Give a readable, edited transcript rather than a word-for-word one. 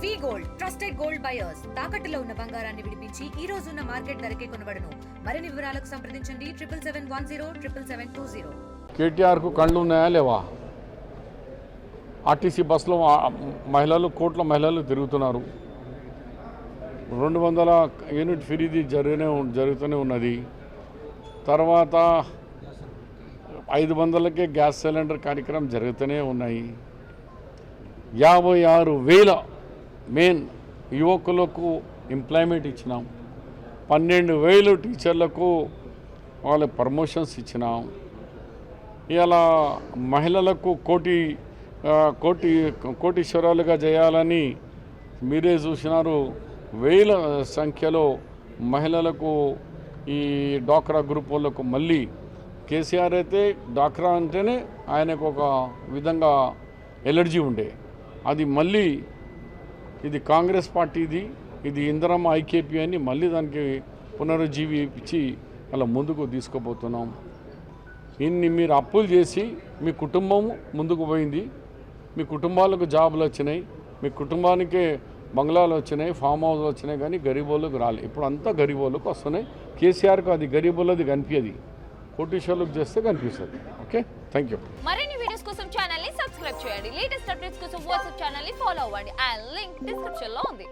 వి gold trusted gold buyers తాకట్టులో ఉన్న బంగారాన్ని విడిపించి ఈ రోజు ఉన్న మార్కెట్ ధరకే కొనబడును. మరిన్ని వివరాలకు సంప్రదించండి 7710 కేటీఆర్ కు కళ్ళు ఉన్నాయా లేవా? ఆర్టీసీ బస్సులో మహిళలు కోట్ల మహిళలు తిరుగుతున్నారు. 200 యూనిట్ ఫిరీది జరుగుతూనే ఉన్నది. తర్వాత 500కే గ్యాస్ సిలిండర్ కార్యక్రమం జరుగుతూనే ఉన్నాయి. 56,000 మెయిన్ యువకులకు ఎంప్లాయ్మెంట్ ఇచ్చినాం. 12,000 టీచర్లకు వాళ్ళ ప్రమోషన్స్ ఇచ్చినాం. ఇలా మహిళలకు కోటీశ్వరాలుగా చేయాలని మీరే చూసినారు. వేల సంఖ్యలో మహిళలకు ఈ డ్వాక్రా గ్రూప్ వాళ్ళకు మళ్ళీ కేసీఆర్ అయితే డ్వాక్రా అంటేనే ఆయనకు ఒక విధంగా ఎలర్జీ ఉండే, అది మళ్ళీ ఇది కాంగ్రెస్ పార్టీది, ఇది ఇందిరమ్మ ఐకేపీ అని మళ్ళీ దానికి పునరుజ్జీవించి అలా ముందుకు తీసుకుపోతున్నాం. ఇన్ని మీరు అప్పులు చేసి మీ కుటుంబం ముందుకు పోయింది, మీ కుటుంబాలకు జాబులు వచ్చినాయి, మీ కుటుంబానికే బంగ్లాలు వచ్చినాయి, ఫామ్ హౌస్లు వచ్చినాయి, కానీ గరీబోళ్ళకు రాలేదు. ఇప్పుడు అంతా గరీబోళ్ళకు వస్తున్నాయి. కేసీఆర్కు అది గరీబోళ్ళది కనిపించదు, కోటీశ్వర్లకు చేస్తే కనిపిస్తుంది. Okay, thank you. మరిన్ని వీడియోస్ కోసం ఛానల్ ని సబ్స్క్రైబ్ చేయండి. లేటెస్ట్ అప్డేట్స్ కోసం వాట్సాప్ ఛానల్ ని ఫాలో అవ్వండి. ఆ లింక్ డిస్క్రిప్షన్ లో ఉంది.